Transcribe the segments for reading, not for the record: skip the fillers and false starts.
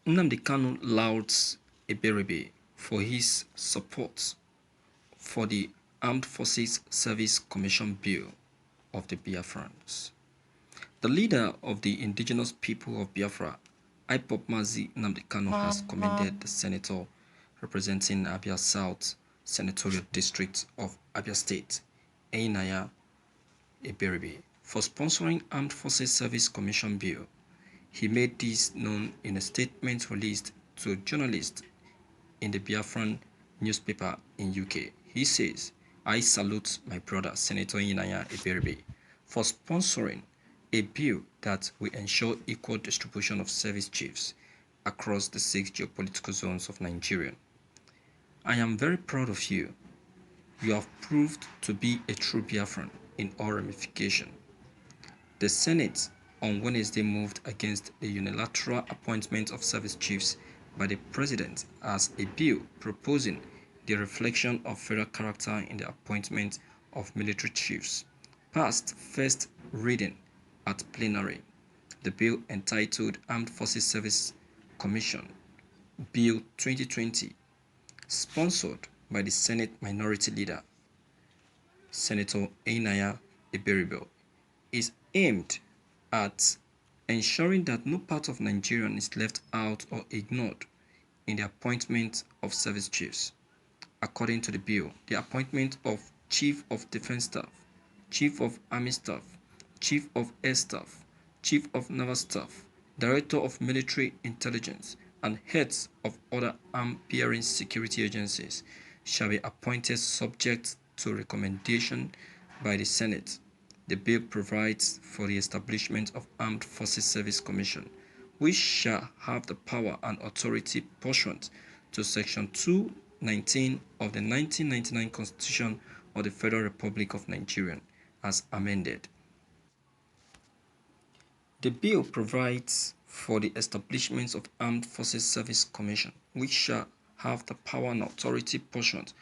Nnamdi Kanu Lauds Aberibe for his support for the Armed Forces Service Commission Bill of the Biafrans. The leader of the indigenous people of Biafra, IPOB Mazi Nnamdi Kanu, has commended the senator representing Abia South Senatorial District of Abia State, Einaya Aberibe, for sponsoring Armed Forces Service Commission Bill. He made this known in a statement released to journalists in the Biafran newspaper in UK. He says, "I salute my brother Senator Einaya Aberibe for sponsoring a bill that will ensure equal distribution of service chiefs across the 6 geopolitical zones of Nigeria. I am very proud of you. You have proved to be a true Biafran in all ramifications." The Senate on Wednesday moved against the unilateral appointment of service chiefs by the President as a bill proposing the reflection of federal character in the appointment of military chiefs passed first reading at plenary. The bill, entitled Armed Forces Service Commission Bill 2020, sponsored by the Senate Minority Leader, Senator Einaya Aberibe, is aimed at ensuring that no part of Nigeria is left out or ignored in the appointment of service chiefs. According to the bill, the appointment of Chief of Defense Staff, Chief of Army Staff, Chief of Air Staff, Chief of Naval Staff, Director of Military Intelligence, and heads of other arm-bearing security agencies shall be appointed subject to recommendation by the Senate. The bill provides for the establishment of Armed Forces Service Commission, which shall have the power and authority pursuant to Section 219 of the 1999 Constitution of the Federal Republic of Nigeria, as amended. The bill provides for the establishment of Armed Forces Service Commission, which shall have the power and authority pursuant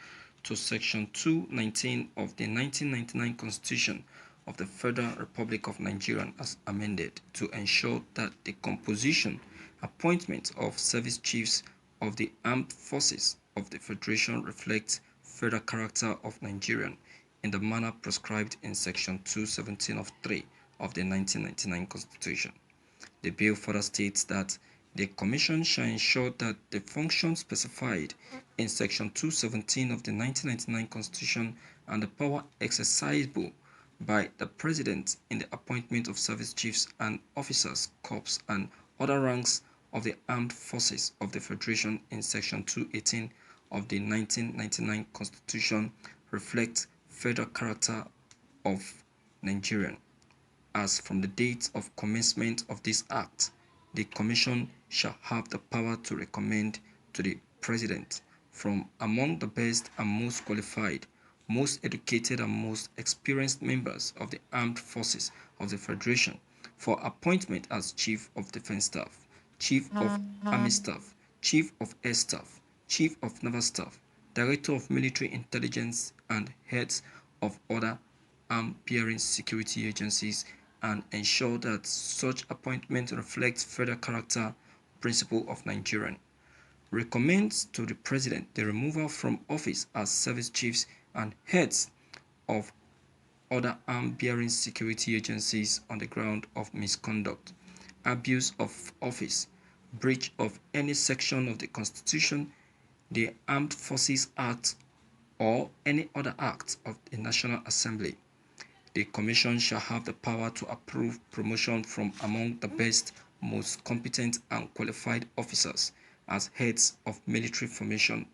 to Section 219 of the 1999 Constitution of the Federal Republic of Nigeria, as amended, to ensure that the composition, appointment of service chiefs of the armed forces of the Federation reflects federal character of Nigeria in the manner prescribed in Section 217 of 3 of the 1999 Constitution. The bill further states that the Commission shall ensure that the functions specified in Section 217 of the 1999 Constitution and the power exercisable by the President in the appointment of service chiefs and officers, corps, and other ranks of the armed forces of the Federation in Section 218 of the 1999 Constitution reflect federal character of Nigeria. As from the date of commencement of this Act, the Commission shall have the power to recommend to the President from among the best and most qualified, most educated and most experienced members of the armed forces of the Federation for appointment as Chief of Defense Staff, Chief of Army Staff, Chief of Air Staff, Chief of Naval Staff, Director of Military Intelligence, and heads of other arm-bearing security agencies, and ensure that such appointment reflects federal character principle of Nigeria. Recommends to the President the removal from office as service chiefs and heads of other arm-bearing security agencies on the ground of misconduct, abuse of office, breach of any section of the Constitution, the Armed Forces Act, or any other act of the National Assembly. The Commission shall have the power to approve promotion from among the best, most competent and qualified officers as heads of military formation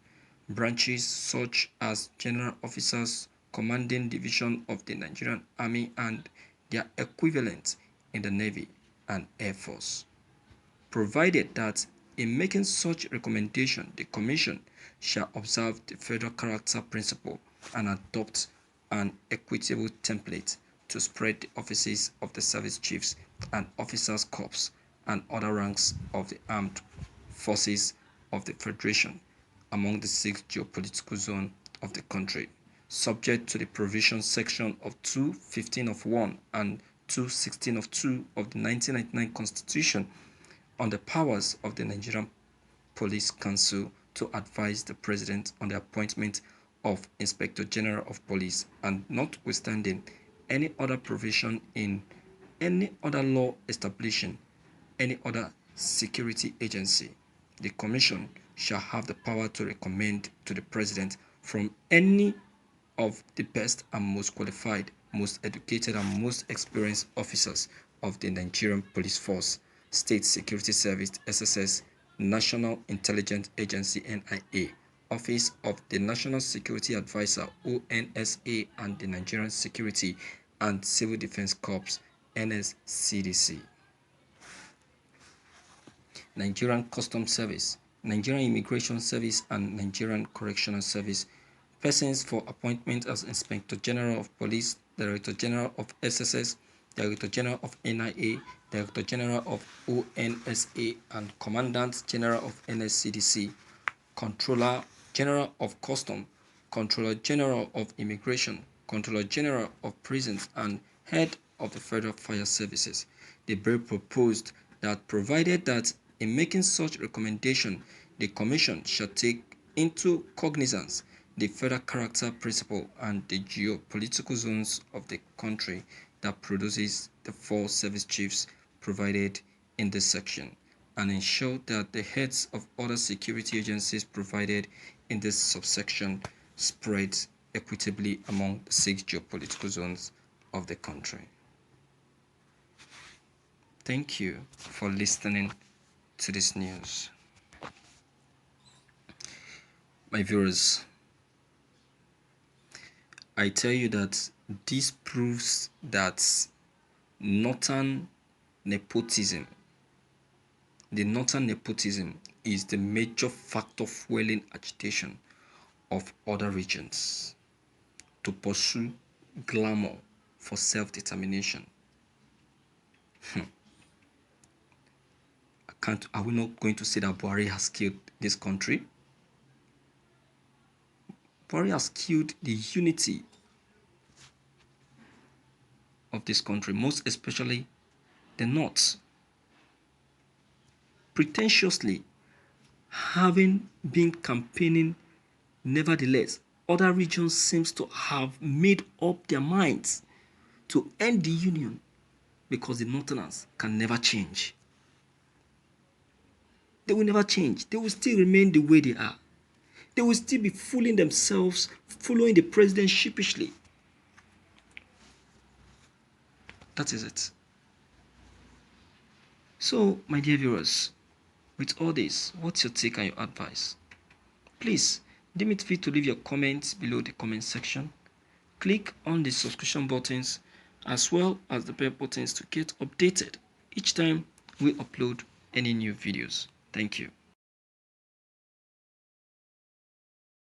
branches such as general officers commanding division of the Nigerian Army and their equivalents in the Navy and Air Force. Provided that in making such recommendation, the Commission shall observe the federal character principle and adopt an equitable template to spread the offices of the service chiefs and officers' corps and other ranks of the armed forces of the Federation among the 6 geopolitical zones of the country, subject to the provision section of 215 of 1 and 216 of 2 of the 1999 Constitution on the powers of the Nigerian Police Council to advise the President on the appointment of Inspector General of Police, and notwithstanding any other provision in any other law establishing any other security agency, the Commission shall have the power to recommend to the President from any of the best and most qualified, most educated and most experienced officers of the Nigerian Police Force, State Security Service (SSS), National Intelligence Agency (NIA), Office of the National Security Advisor (ONSA), and the Nigerian Security and Civil Defense Corps (NSCDC). Nigerian Customs Service, Nigerian Immigration Service, and Nigerian Correctional Service. Persons for appointment as Inspector General of Police, Director General of SSS, Director General of NIA, Director General of ONSA, and Commandant General of NSCDC, Controller General of Customs, Controller General of Immigration, Controller General of Prisons, and Head of the Federal Fire Services. The bill proposed that provided that in making such recommendation, the Commission shall take into cognizance the federal character principle and the geopolitical zones of the country that produces the 4 service chiefs provided in this section, and ensure that the heads of other security agencies provided in this subsection spread equitably among the 6 geopolitical zones of the country. Thank you for listening to this news. My viewers, I tell you that this proves that northern nepotism, the northern nepotism is the major factor fueling agitation of other regions to pursue glamour for self-determination. Are we not going to say that Buhari has killed this country? Buhari has killed the unity of this country, most especially the North. Pretentiously having been campaigning, nevertheless, other regions seems to have made up their minds to end the union because the Northerners can never change. They will never change. They will still remain the way they are. They will still be fooling themselves, following the president sheepishly. That is it. So, my dear viewers, with all this, what's your take and your advice? Please, deem it fit to leave your comments below the comment section. Click on the subscription buttons as well as the bell buttons to get updated each time we upload any new videos. Thank you.